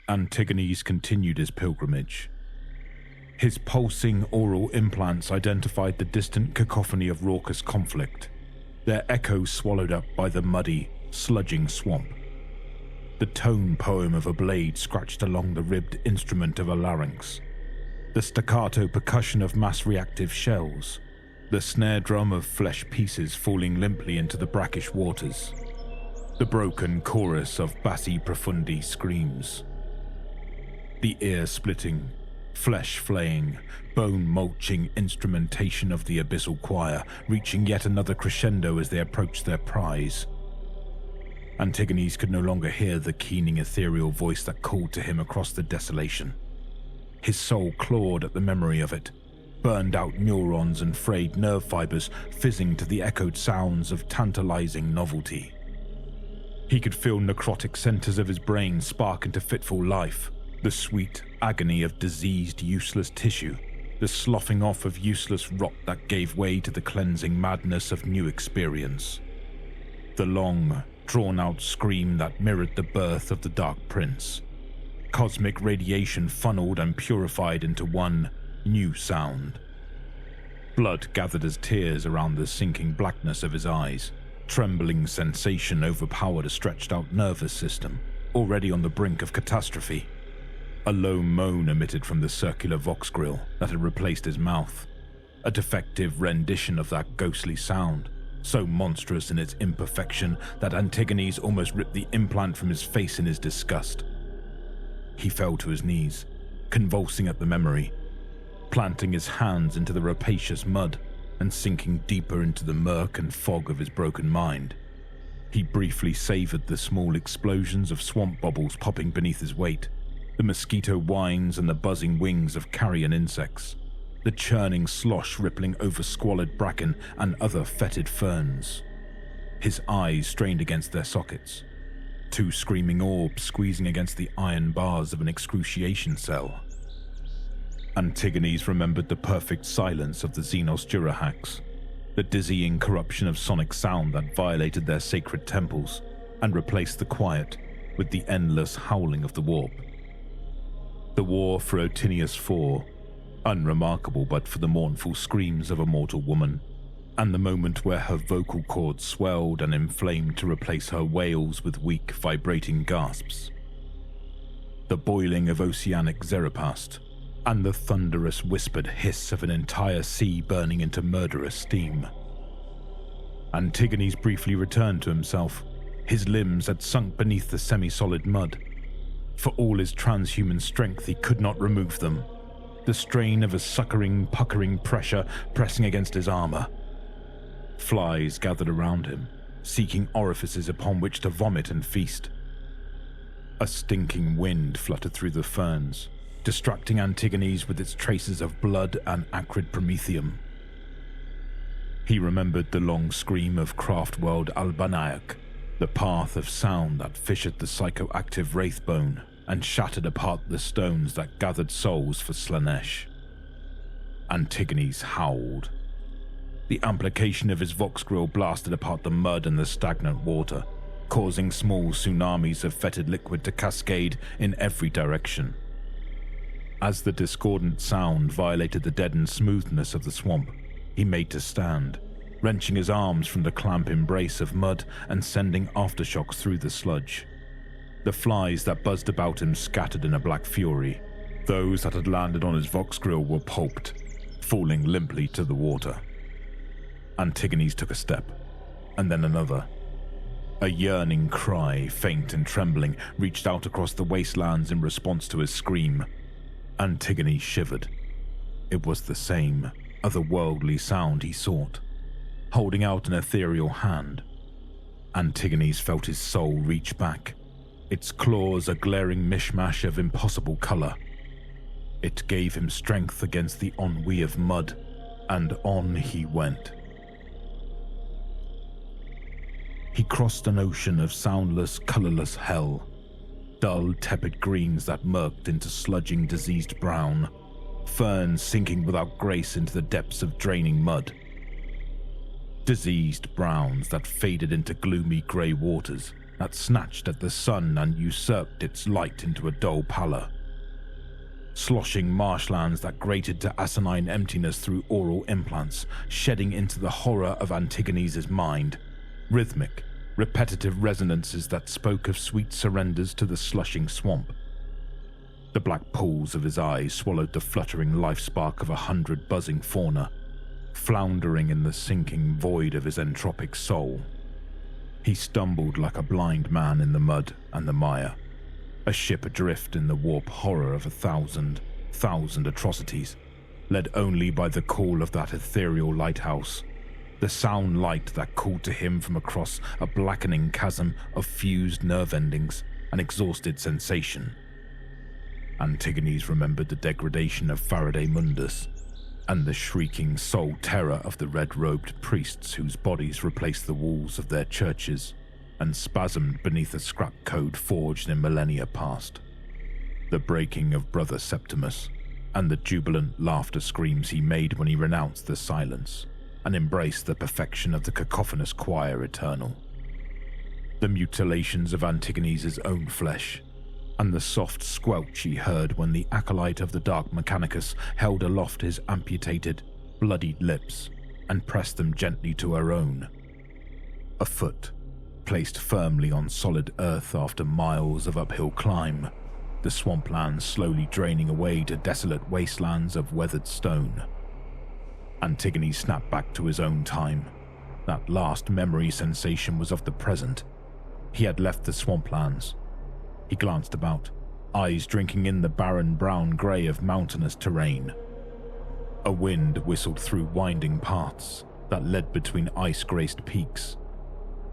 Antigones continued his pilgrimage. His pulsing aural implants identified the distant cacophony of raucous conflict, their echoes swallowed up by the muddy, sludging swamp. The tone poem of a blade scratched along the ribbed instrument of a larynx, the staccato percussion of mass-reactive shells, the snare drum of flesh pieces falling limply into the brackish waters, the broken chorus of bassi profundi screams. The ear-splitting, flesh-flaying, bone-mulching instrumentation of the abyssal choir reaching yet another crescendo as they approached their prize. Antigones could no longer hear the keening ethereal voice that called to him across the desolation. His soul clawed at the memory of it, burned out neurons and frayed nerve fibers fizzing to the echoed sounds of tantalizing novelty. He could feel necrotic centers of his brain spark into fitful life, the sweet agony of diseased, useless tissue, the sloughing off of useless rot that gave way to the cleansing madness of new experience. The long, drawn-out scream that mirrored the birth of the Dark Prince. Cosmic radiation funneled and purified into one new sound. Blood gathered as tears around the sinking blackness of his eyes. Trembling sensation overpowered a stretched-out nervous system, already on the brink of catastrophe. A low moan emitted from the circular vox grill that had replaced his mouth, a defective rendition of that ghostly sound, so monstrous in its imperfection that Antigones almost ripped the implant from his face in his disgust. He fell to his knees, convulsing at the memory, planting his hands into the rapacious mud and sinking deeper into the murk and fog of his broken mind. He briefly savored the small explosions of swamp bubbles popping beneath his weight, the mosquito whines and the buzzing wings of carrion insects, the churning slosh rippling over squalid bracken and other fetid ferns. His eyes strained against their sockets, two screaming orbs squeezing against the iron bars of an excruciation cell. Antigones remembered the perfect silence of the Xenos Durahax, the dizzying corruption of sonic sound that violated their sacred temples and replaced the quiet with the endless howling of the warp. The war for Otinius IV, unremarkable but for the mournful screams of a mortal woman, and the moment where her vocal cords swelled and inflamed to replace her wails with weak, vibrating gasps. The boiling of oceanic Zerapast, and the thunderous whispered hiss of an entire sea burning into murderous steam. Antigones briefly returned to himself. His limbs had sunk beneath the semi-solid mud. For all his transhuman strength, he could not remove them. The strain of a suckering, puckering pressure pressing against his armor. Flies gathered around him, seeking orifices upon which to vomit and feast. A stinking wind fluttered through the ferns, distracting Antigones with its traces of blood and acrid promethium. He remembered the long scream of craft-world Albanayak, the path of sound that fissured the psychoactive wraithbone and shattered apart the stones that gathered souls for Slanesh. Antigones howled. The amplification of his vox grill blasted apart the mud and the stagnant water, causing small tsunamis of fetid liquid to cascade in every direction. As the discordant sound violated the deadened smoothness of the swamp, he made to stand, wrenching his arms from the clamp embrace of mud and sending aftershocks through the sludge. The flies that buzzed about him scattered in a black fury. Those that had landed on his vox grill were pulped, falling limply to the water. Antigones took a step, and then another. A yearning cry, faint and trembling, reached out across the wastelands in response to his scream. Antigones shivered. It was the same, otherworldly sound he sought. Holding out an ethereal hand, Antigones felt his soul reach back, its claws a glaring mishmash of impossible color. It gave him strength against the ennui of mud, and on he went. He crossed an ocean of soundless, colorless hell, dull, tepid greens that murked into sludging, diseased brown, ferns sinking without grace into the depths of draining mud. Diseased browns that faded into gloomy grey waters, that snatched at the sun and usurped its light into a dull pallor. Sloshing marshlands that grated to asinine emptiness through oral implants, shedding into the horror of Antigone's mind, rhythmic, repetitive resonances that spoke of sweet surrenders to the slushing swamp. The black pools of his eyes swallowed the fluttering life spark of 100 buzzing fauna, floundering in the sinking void of his entropic soul. He stumbled like a blind man in the mud and the mire, a ship adrift in the warp horror of 1,000 atrocities, led only by the call of that ethereal lighthouse, the sound light that called to him from across a blackening chasm of fused nerve endings and exhausted sensation. Antigones remembered the degradation of Faraday Mundus, and the shrieking soul terror of the red-robed priests whose bodies replaced the walls of their churches and spasmed beneath a scrap code forged in millennia past. The breaking of Brother Septimus, and the jubilant laughter screams he made when he renounced the silence and embraced the perfection of the cacophonous choir eternal. The mutilations of Antigone's own flesh, and the soft squelch he heard when the acolyte of the Dark Mechanicus held aloft his amputated, bloodied lips and pressed them gently to her own. A foot, placed firmly on solid earth after miles of uphill climb, the swamplands slowly draining away to desolate wastelands of weathered stone. Antigone snapped back to his own time. That last memory sensation was of the present. He had left the swamplands. He glanced about, eyes drinking in the barren brown-grey of mountainous terrain. A wind whistled through winding paths that led between ice-graced peaks.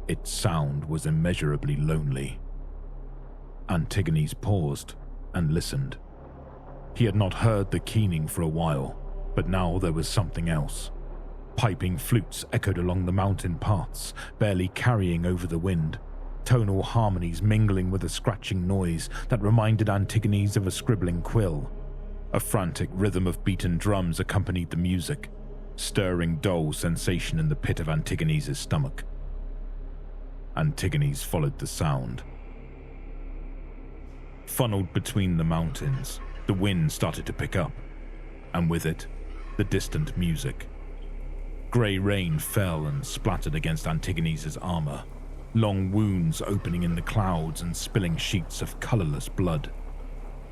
Its sound was immeasurably lonely. Antigones paused and listened. He had not heard the keening for a while, but now there was something else. Piping flutes echoed along the mountain paths, barely carrying over the wind, tonal harmonies mingling with a scratching noise that reminded Antigones of a scribbling quill. A frantic rhythm of beaten drums accompanied the music, stirring dull sensation in the pit of Antigone's stomach. Antigones followed the sound. Funneled between the mountains, the wind started to pick up, and with it, the distant music. Grey rain fell and splattered against Antigone's armor, long wounds opening in the clouds and spilling sheets of colorless blood.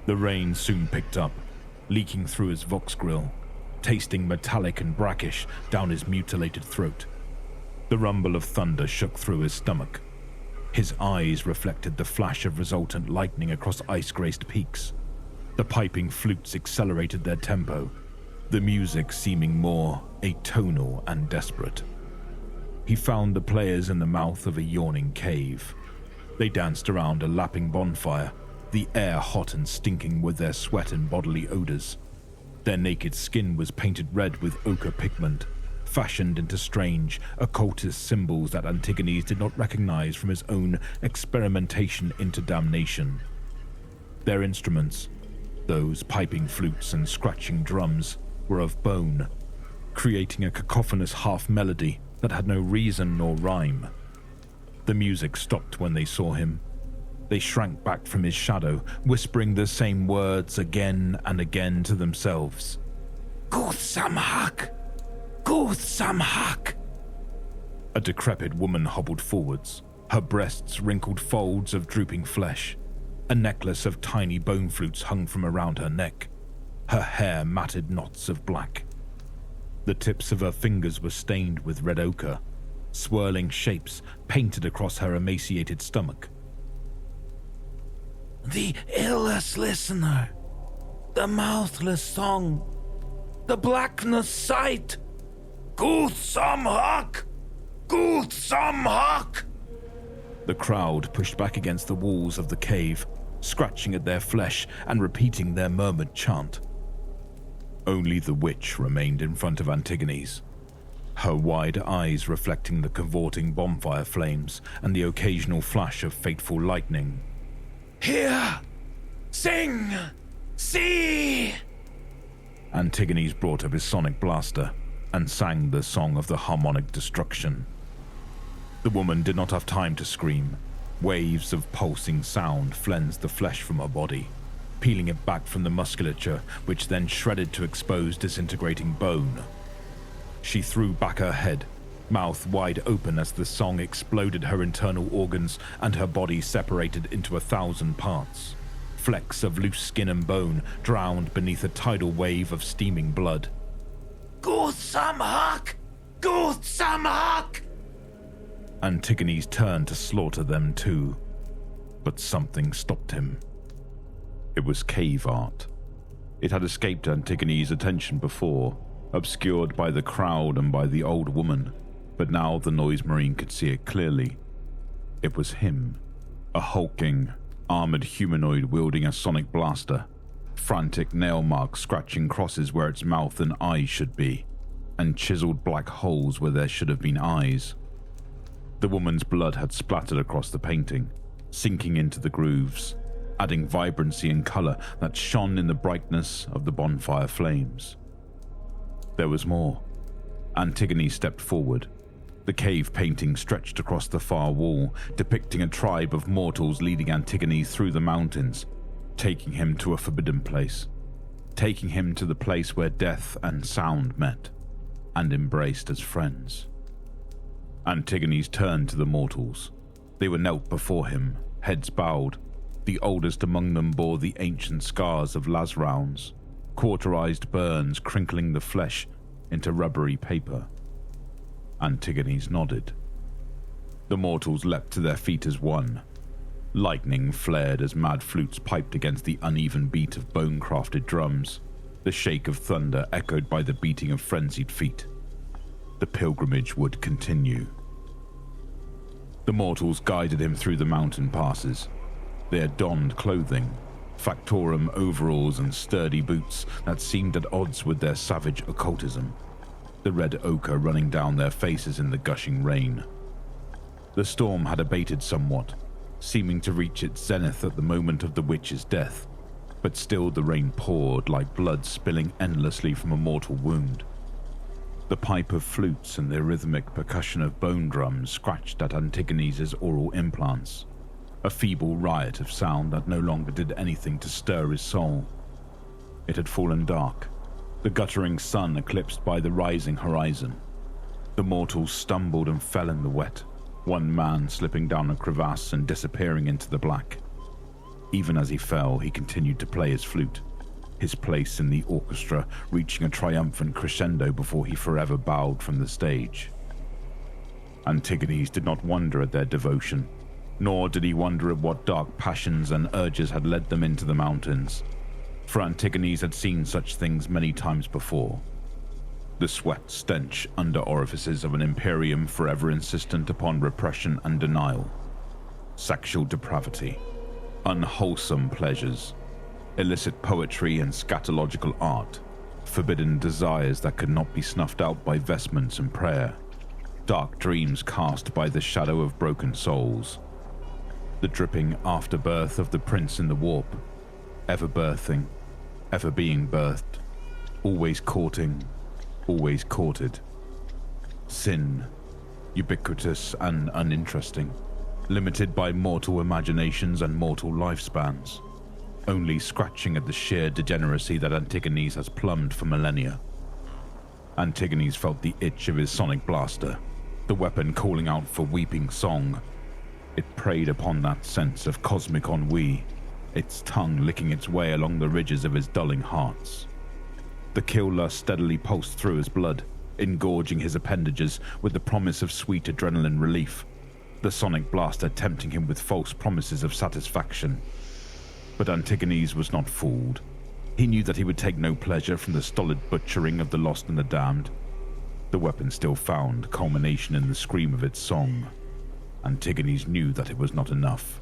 The rain soon picked up, leaking through his vox grill, tasting metallic and brackish down his mutilated throat. The rumble of thunder shook through his stomach. His eyes reflected the flash of resultant lightning across ice-graced peaks. The piping flutes accelerated their tempo, the music seeming more atonal and desperate. He found the players in the mouth of a yawning cave. They danced around a lapping bonfire, the air hot and stinking with their sweat and bodily odors. Their naked skin was painted red with ochre pigment, fashioned into strange, occultist symbols that Antigones did not recognize from his own experimentation into damnation. Their instruments, those piping flutes and scratching drums, were of bone, creating a cacophonous half-melody that had no reason nor rhyme. The music stopped when they saw him. They shrank back from his shadow, whispering the same words again and again to themselves. Guthsamhak! Guthsamhak! A decrepit woman hobbled forwards, her breasts wrinkled folds of drooping flesh. A necklace of tiny bone flutes hung from around her neck, her hair matted knots of black. The tips of her fingers were stained with red ochre, swirling shapes painted across her emaciated stomach. The illless listener, the mouthless song, the blackness sight. Guthsamhak! Guthsamhak! The crowd pushed back against the walls of the cave, scratching at their flesh and repeating their murmured chant. Only the witch remained in front of Antigones, her wide eyes reflecting the cavorting bonfire flames and the occasional flash of fateful lightning. Hear! Sing! See! Antigones brought up his sonic blaster and sang the song of the harmonic destruction. The woman did not have time to scream. Waves of pulsing sound flensed the flesh from her body, peeling it back from the musculature, which then shredded to expose disintegrating bone. She threw back her head, mouth wide open as the song exploded her internal organs and her body separated into 1,000 parts. Flecks of loose skin and bone drowned beneath a tidal wave of steaming blood. Samhak! Guth Samhak! Antigone's turned to slaughter them too, but something stopped him. It was cave art. It had escaped Antigone's attention before, obscured by the crowd and by the old woman, but now the noise marine could see it clearly. It was him, a hulking, armored humanoid wielding a sonic blaster, frantic nail marks scratching crosses where its mouth and eyes should be, and chiseled black holes where there should have been eyes. The woman's blood had splattered across the painting, sinking into the grooves, adding vibrancy and color that shone in the brightness of the bonfire flames. There was more. Antigone stepped forward. The cave painting stretched across the far wall, depicting a tribe of mortals leading Antigone through the mountains, taking him to a forbidden place, taking him to the place where death and sound met, and embraced as friends. Antigone's turned to the mortals. They were knelt before him, heads bowed. The oldest among them bore the ancient scars of las rounds, cauterized burns crinkling the flesh into rubbery paper. Antigone's nodded. The mortals leapt to their feet as one. Lightning flared as mad flutes piped against the uneven beat of bone-crafted drums, the shake of thunder echoed by the beating of frenzied feet. The pilgrimage would continue. The mortals guided him through the mountain passes. They had donned clothing, factorum overalls and sturdy boots that seemed at odds with their savage occultism, the red ochre running down their faces in the gushing rain. The storm had abated somewhat, seeming to reach its zenith at the moment of the witch's death, but still the rain poured like blood spilling endlessly from a mortal wound. The pipe of flutes and the rhythmic percussion of bone drums scratched at Antigone's oral implants, a feeble riot of sound that no longer did anything to stir his soul. It had fallen dark, the guttering sun eclipsed by the rising horizon. The mortals stumbled and fell in the wet, one man slipping down a crevasse and disappearing into the black. Even as he fell, he continued to play his flute, his place in the orchestra reaching a triumphant crescendo before he forever bowed from the stage. Antigone's did not wonder at their devotion, nor did he wonder at what dark passions and urges had led them into the mountains, for Antigone's had seen such things many times before. The sweat stench under orifices of an imperium forever insistent upon repression and denial, sexual depravity, unwholesome pleasures, illicit poetry and scatological art, forbidden desires that could not be snuffed out by vestments and prayer, dark dreams cast by the shadow of broken souls, the dripping afterbirth of the prince in the warp, ever birthing, ever being birthed, always courting, always courted. Sin, ubiquitous and uninteresting, limited by mortal imaginations and mortal lifespans, only scratching at the sheer degeneracy that Antigone's has plumbed for millennia. Antigone's felt the itch of his sonic blaster, the weapon calling out for weeping song. It preyed upon that sense of cosmic ennui, its tongue licking its way along the ridges of his dulling hearts. The kill lust steadily pulsed through his blood, engorging his appendages with the promise of sweet adrenaline relief, the sonic blaster tempting him with false promises of satisfaction. But Antigone's was not fooled. He knew that he would take no pleasure from the stolid butchering of the lost and the damned. The weapon still found culmination in the scream of its song. Antigone's knew that it was not enough.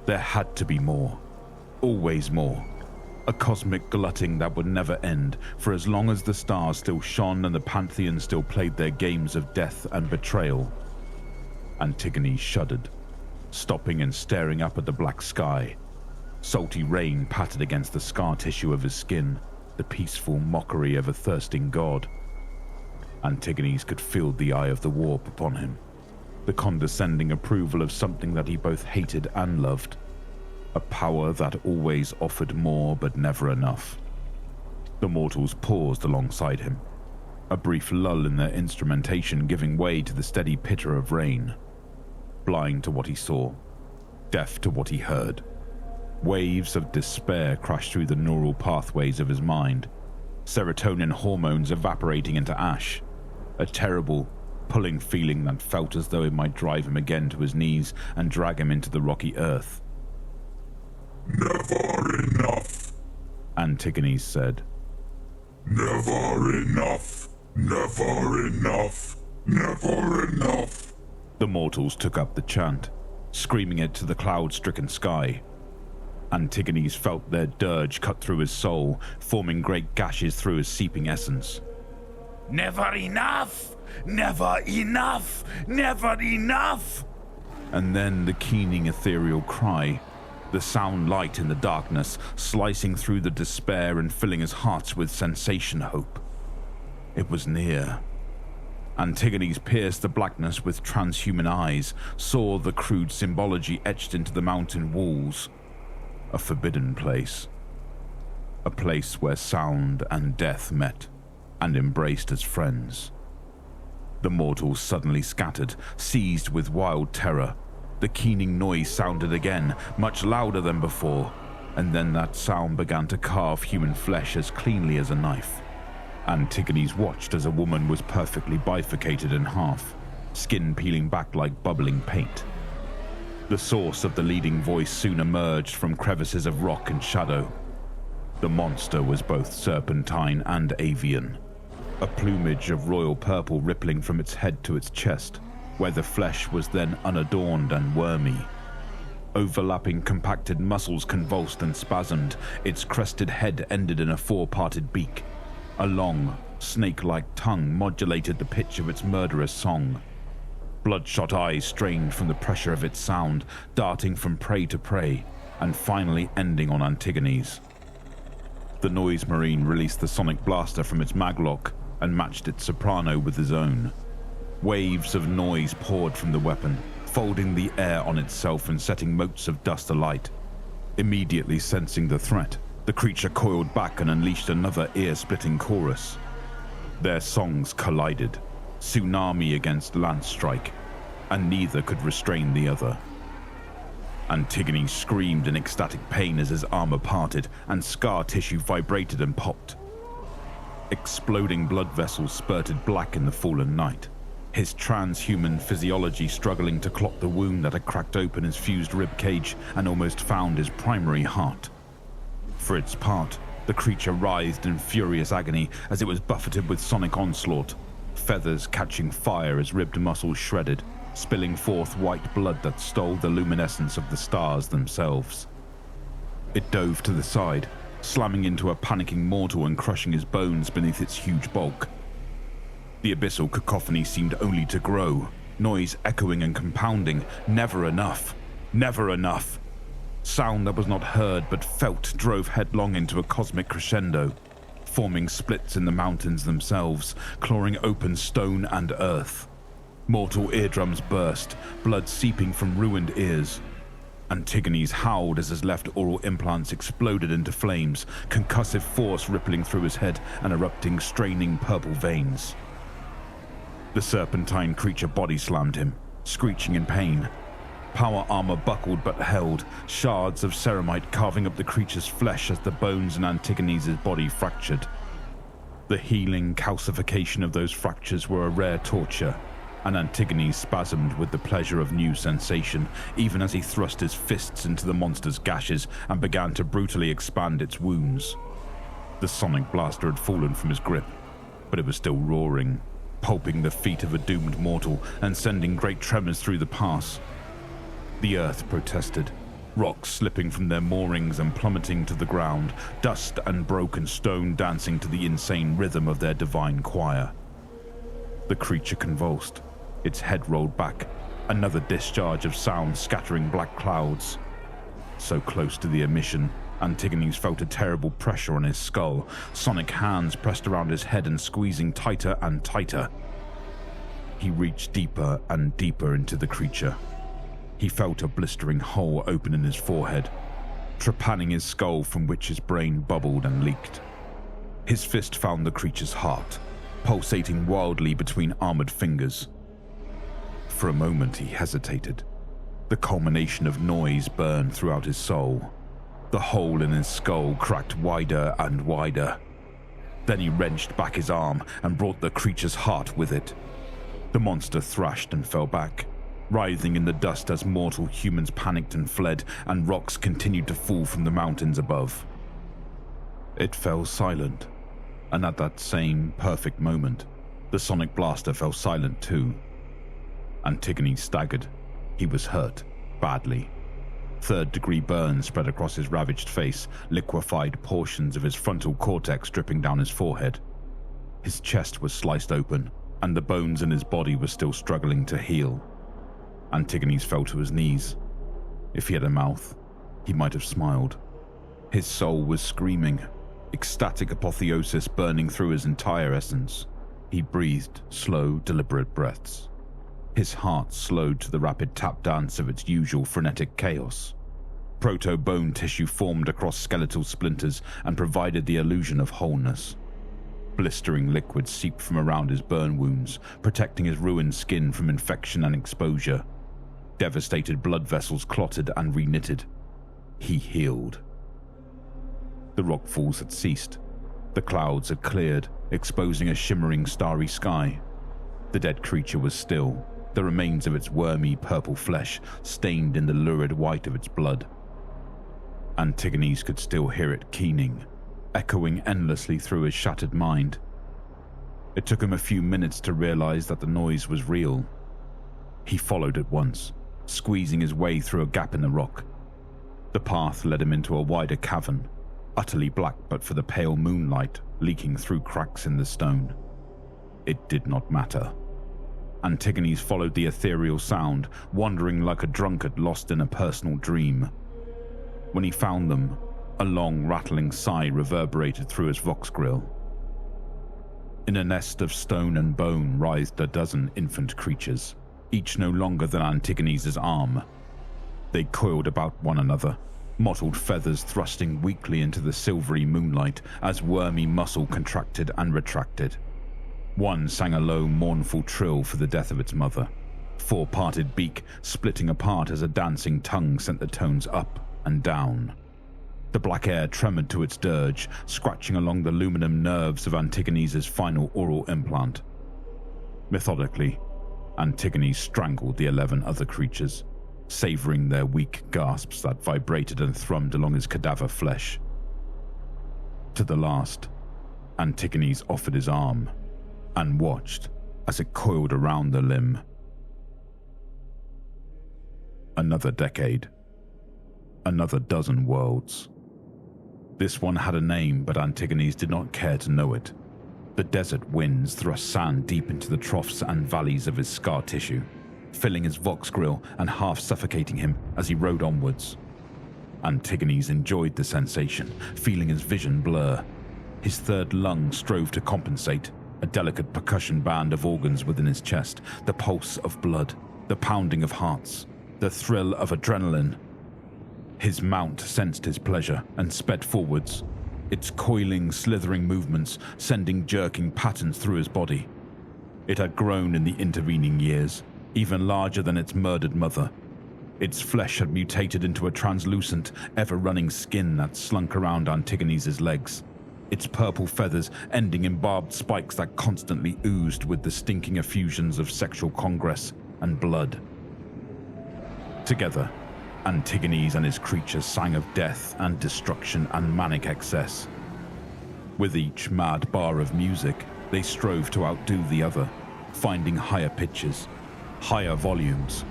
There had to be more. Always more. A cosmic glutting that would never end, for as long as the stars still shone and the pantheons still played their games of death and betrayal. Antigone shuddered, stopping and staring up at the black sky. Salty rain pattered against the scar tissue of his skin, the peaceful mockery of a thirsting god. Antigone's could feel the eye of the warp upon him. the condescending approval of something that he both hated and loved, a power that always offered more but never enough. The mortals paused alongside him, a brief lull in their instrumentation giving way to the steady pitter of rain. Blind to what he saw, deaf to what he heard, waves of despair crashed through the neural pathways of his mind, serotonin hormones evaporating into ash, a terrible, pulling feeling that felt as though it might drive him again to his knees and drag him into the rocky earth. "Never enough," Antigones said. "Never enough, never enough, never enough." The mortals took up the chant, screaming it to the cloud-stricken sky. Antigones felt their dirge cut through his soul, forming great gashes through his seeping essence. Never enough! Never enough! Never enough! And then the keening ethereal cry, the sound light in the darkness, slicing through the despair and filling his heart with sensation hope. It was near. Antigones pierced the blackness with transhuman eyes, saw the crude symbology etched into the mountain walls. A forbidden place. A place where sound and death met and embraced as friends. The mortals suddenly scattered, seized with wild terror. The keening noise sounded again, much louder than before, and then that sound began to carve human flesh as cleanly as a knife. Antigones watched as a woman was perfectly bifurcated in half, skin peeling back like bubbling paint. The source of the leading voice soon emerged from crevices of rock and shadow. The monster was both serpentine and avian, a plumage of royal purple rippling from its head to its chest, where the flesh was then unadorned and wormy. Overlapping compacted muscles convulsed and spasmed, its crested head ended in a four-parted beak. A long, snake-like tongue modulated the pitch of its murderous song. Bloodshot eyes strained from the pressure of its sound, darting from prey to prey, and finally ending on Antigones. The noise marine released the sonic blaster from its maglock and matched its soprano with his own. Waves of noise poured from the weapon, folding the air on itself and setting motes of dust alight. Immediately sensing the threat, the creature coiled back and unleashed another ear-splitting chorus. Their songs collided, tsunami against lance strike, and neither could restrain the other. Antigones screamed in ecstatic pain as his armor parted and scar tissue vibrated and popped. Exploding blood vessels spurted black in the fallen night, his transhuman physiology struggling to clot the wound that had cracked open his fused rib cage and almost found his primary heart. For its part, the creature writhed in furious agony as it was buffeted with sonic onslaught, feathers catching fire as ribbed muscles shredded, spilling forth white blood that stole the luminescence of the stars themselves. It dove to the side, slamming into a panicking mortal and crushing his bones beneath its huge bulk. The abyssal cacophony seemed only to grow, noise echoing and compounding. Never enough. Never enough. Sound that was not heard but felt drove headlong into a cosmic crescendo, forming splits in the mountains themselves, clawing open stone and earth. Mortal eardrums burst, blood seeping from ruined ears. Antigones howled as his left oral implants exploded into flames, concussive force rippling through his head and erupting straining purple veins. The serpentine creature body slammed him, screeching in pain. Power armor buckled but held, shards of ceramite carving up the creature's flesh as the bones in Antigones' body fractured. The healing calcification of those fractures were a rare torture, and Antigones spasmed with the pleasure of new sensation, even as he thrust his fists into the monster's gashes and began to brutally expand its wounds. The sonic blaster had fallen from his grip, but it was still roaring, pulping the feet of a doomed mortal and sending great tremors through the pass. The earth protested, rocks slipping from their moorings and plummeting to the ground, dust and broken stone dancing to the insane rhythm of their divine choir. The creature convulsed, its head rolled back, another discharge of sound scattering black clouds. So close to the emission, Antigones felt a terrible pressure on his skull, sonic hands pressed around his head and squeezing tighter and tighter. He reached deeper and deeper into the creature. He felt a blistering hole open in his forehead, trepanning his skull from which his brain bubbled and leaked. His fist found the creature's heart, pulsating wildly between armored fingers. For a moment he hesitated. The culmination of noise burned throughout his soul. The hole in his skull cracked wider and wider. Then he wrenched back his arm and brought the creature's heart with it. The monster thrashed and fell back, writhing in the dust as mortal humans panicked and fled, and rocks continued to fall from the mountains above. It fell silent, and at that same perfect moment, the sonic blaster fell silent too. Antigone staggered. He was hurt, badly. Third-degree burns spread across his ravaged face, liquefied portions of his frontal cortex dripping down his forehead. His chest was sliced open, and the bones in his body were still struggling to heal. Antigone's fell to his knees. If he had a mouth, he might have smiled. His soul was screaming, ecstatic apotheosis burning through his entire essence. He breathed slow, deliberate breaths. His heart slowed to the rapid tap dance of its usual frenetic chaos. Proto-bone tissue formed across skeletal splinters and provided the illusion of wholeness. Blistering liquid seeped from around his burn wounds, protecting his ruined skin from infection and exposure. Devastated blood vessels clotted and reknitted. He healed. The rockfalls had ceased. The clouds had cleared, exposing a shimmering starry sky. The dead creature was still, the remains of its wormy purple flesh stained in the lurid white of its blood. Antigone's could still hear it keening, echoing endlessly through his shattered mind. It took him a few minutes to realize that the noise was real. He followed at once, squeezing his way through a gap in the rock. The path led him into a wider cavern, utterly black but for the pale moonlight leaking through cracks in the stone. It did not matter. Antigone's followed the ethereal sound, wandering like a drunkard lost in a personal dream. When he found them, a long, rattling sigh reverberated through his vox grill. In a nest of stone and bone writhed a dozen infant creatures, each no longer than Antigone's arm. They coiled about one another, mottled feathers thrusting weakly into the silvery moonlight as wormy muscle contracted and retracted. One sang a low, mournful trill for the death of its mother, four-parted beak splitting apart as a dancing tongue sent the tones up and down. The black air tremored to its dirge, scratching along the luminum nerves of Antigone's final oral implant. Methodically, Antigone strangled the 11 other creatures, savoring their weak gasps that vibrated and thrummed along his cadaver flesh. To the last, Antigone's offered his arm, and watched as it coiled around the limb. Another decade. Another dozen worlds. This one had a name, but Antigone's did not care to know it. The desert winds thrust sand deep into the troughs and valleys of his scar tissue, filling his vox grill and half suffocating him as he rode onwards. Antigone's enjoyed the sensation, feeling his vision blur. His third lung strove to compensate, a delicate percussion band of organs within his chest, the pulse of blood, the pounding of hearts, the thrill of adrenaline. His mount sensed his pleasure and sped forwards, its coiling, slithering movements sending jerking patterns through his body. It had grown in the intervening years, even larger than its murdered mother. Its flesh had mutated into a translucent, ever-running skin that slunk around Antigone's legs, its purple feathers ending in barbed spikes that constantly oozed with the stinking effusions of sexual congress and blood. Together, Antigone's and his creatures sang of death and destruction and manic excess. With each mad bar of music, they strove to outdo the other, finding higher pitches, higher volumes,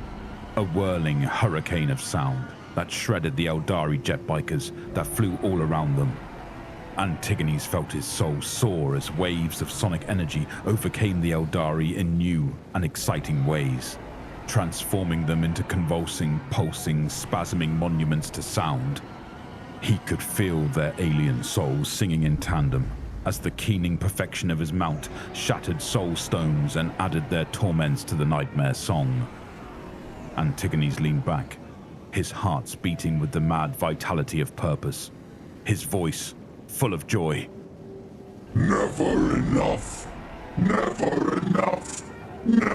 a whirling hurricane of sound that shredded the Eldari jet bikers that flew all around them. Antigone's felt his soul soar as waves of sonic energy overcame the Eldari in new and exciting ways, transforming them into convulsing, pulsing, spasming monuments to sound. He could feel their alien souls singing in tandem, as the keening perfection of his mount shattered soul stones and added their torments to the nightmare song. Antigones leaned back, his heart beating with the mad vitality of purpose, his voice full of joy. Never enough. Never enough. Never